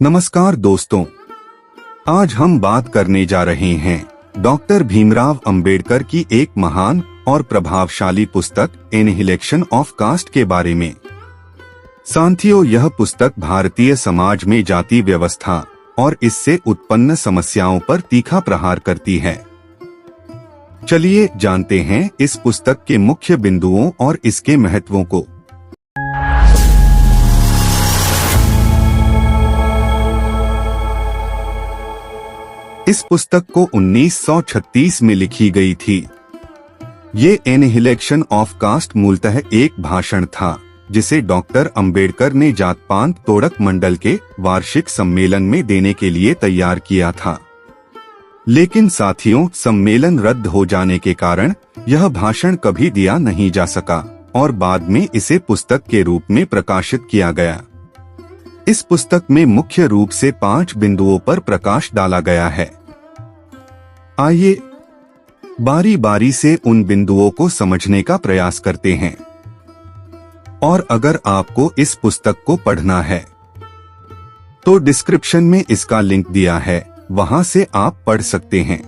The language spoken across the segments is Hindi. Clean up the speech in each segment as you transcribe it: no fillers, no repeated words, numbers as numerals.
नमस्कार दोस्तों, आज हम बात करने जा रहे हैं डॉक्टर भीमराव अंबेडकर की एक महान और प्रभावशाली पुस्तक एनहिलेशन ऑफ कास्ट के बारे में। साथियों, यह पुस्तक भारतीय समाज में जाति व्यवस्था और इससे उत्पन्न समस्याओं पर तीखा प्रहार करती है। चलिए जानते हैं इस पुस्तक के मुख्य बिंदुओं और इसके महत्वों को। इस पुस्तक को 1936 में लिखी गई थी। ये एनहिलेशन ऑफ कास्ट मूलतः एक भाषण था जिसे डॉक्टर अंबेडकर ने जात पात तोड़क मंडल के वार्षिक सम्मेलन में देने के लिए तैयार किया था। लेकिन साथियों, सम्मेलन रद्द हो जाने के कारण यह भाषण कभी दिया नहीं जा सका और बाद में इसे पुस्तक के रूप में प्रकाशित किया गया। इस पुस्तक में मुख्य रूप से 5 बिंदुओं पर प्रकाश डाला गया है। आइए बारी बारी से उन बिंदुओं को समझने का प्रयास करते हैं। और अगर आपको इस पुस्तक को पढ़ना है तो डिस्क्रिप्शन में इसका लिंक दिया है, वहां से आप पढ़ सकते हैं।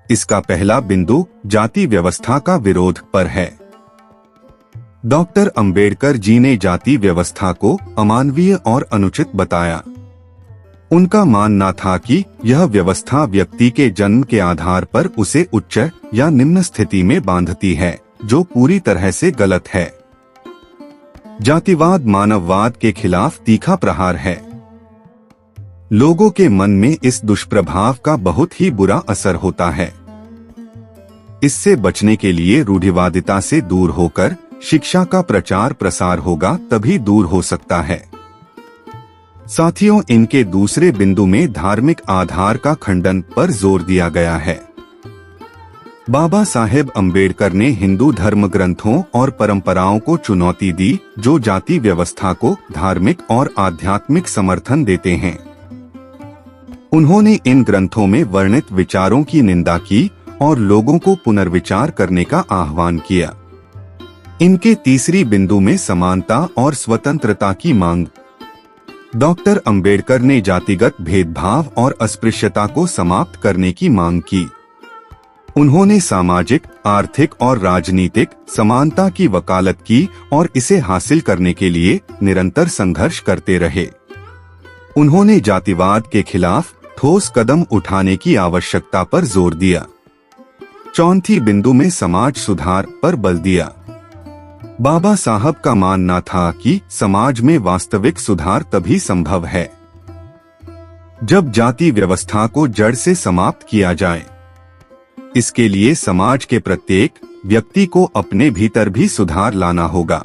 इसका पहला बिंदु जाति व्यवस्था का विरोध पर है। डॉक्टर अंबेडकर जी ने जाति व्यवस्था को अमानवीय और अनुचित बताया। उनका मानना था कि यह व्यवस्था व्यक्ति के जन्म के आधार पर उसे उच्च या निम्न स्थिति में बांधती है, जो पूरी तरह से गलत है। जातिवाद मानववाद के खिलाफ तीखा प्रहार है। लोगों के मन में इस दुष्प्रभाव का बहुत ही बुरा असर होता है। इससे बचने के लिए रूढ़िवादिता से दूर होकर शिक्षा का प्रचार प्रसार होगा, तभी दूर हो सकता है। साथियों, इनके दूसरे बिंदु में धार्मिक आधार का खंडन पर जोर दिया गया है। बाबा साहेब अंबेडकर ने हिंदू धर्म ग्रंथों और परंपराओं को चुनौती दी जो जाति व्यवस्था को धार्मिक और आध्यात्मिक समर्थन देते हैं। उन्होंने इन ग्रंथों में वर्णित विचारों की निंदा की और लोगों को पुनर्विचार करने का आह्वान किया। इनके तीसरी बिंदु में समानता और स्वतंत्रता की मांग। डॉक्टर अंबेडकर ने जातिगत भेदभाव और अस्पृश्यता को समाप्त करने की मांग की। उन्होंने सामाजिक, आर्थिक और राजनीतिक समानता की वकालत की और इसे हासिल करने के लिए निरंतर संघर्ष करते रहे। उन्होंने जातिवाद के खिलाफ ठोस कदम उठाने की आवश्यकता पर जोर दिया। चौथी बिंदु में समाज सुधार पर बल दिया। बाबा साहब का मानना था कि समाज में वास्तविक सुधार तभी संभव है जब जाति व्यवस्था को जड़ से समाप्त किया जाए। इसके लिए समाज के प्रत्येक व्यक्ति को अपने भीतर भी सुधार लाना होगा।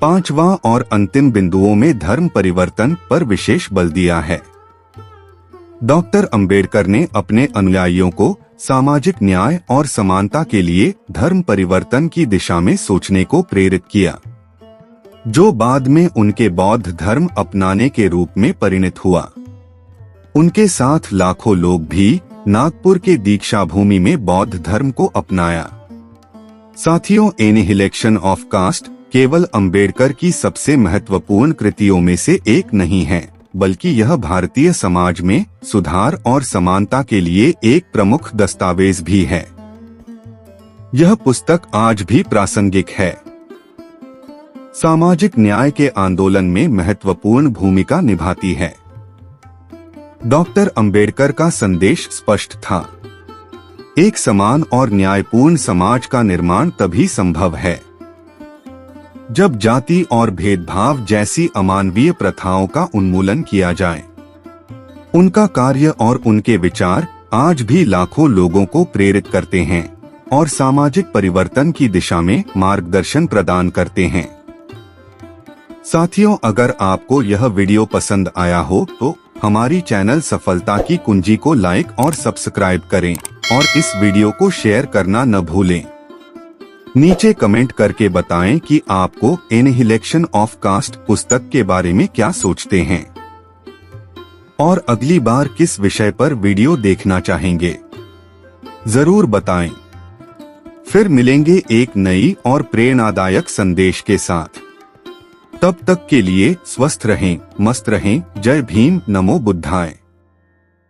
5वां और अंतिम बिंदुओं में धर्म परिवर्तन पर विशेष बल दिया है। डॉक्टर अंबेडकर ने अपने अनुयायियों को सामाजिक न्याय और समानता के लिए धर्म परिवर्तन की दिशा में सोचने को प्रेरित किया, जो बाद में उनके बौद्ध धर्म अपनाने के रूप में परिणत हुआ। उनके साथ लाखों लोग भी नागपुर के दीक्षा भूमि में बौद्ध धर्म को अपनाया। साथियों, एनहिलेशन ऑफ कास्ट केवल अंबेडकर की सबसे महत्वपूर्ण कृतियों में से एक नहीं है, बल्कि यह भारतीय समाज में सुधार और समानता के लिए एक प्रमुख दस्तावेज भी है। यह पुस्तक आज भी प्रासंगिक है। सामाजिक न्याय के आंदोलन में महत्वपूर्ण भूमिका निभाती है। डॉक्टर अंबेडकर का संदेश स्पष्ट था। एक समान और न्यायपूर्ण समाज का निर्माण तभी संभव है जब जाति और भेदभाव जैसी अमानवीय प्रथाओं का उन्मूलन किया जाए। उनका कार्य और उनके विचार आज भी लाखों लोगों को प्रेरित करते हैं और सामाजिक परिवर्तन की दिशा में मार्गदर्शन प्रदान करते हैं। साथियों, अगर आपको यह वीडियो पसंद आया हो तो हमारी चैनल सफलता की कुंजी को लाइक और सब्सक्राइब करें और इस वीडियो को शेयर करना न भूलें। नीचे कमेंट करके बताएं कि आपको एनहिलेशन ऑफ कास्ट पुस्तक के बारे में क्या सोचते हैं और अगली बार किस विषय पर वीडियो देखना चाहेंगे, जरूर बताएं। फिर मिलेंगे एक नई और प्रेरणादायक संदेश के साथ। तब तक के लिए स्वस्थ रहें, मस्त रहें। जय भीम, नमो बुद्धाय।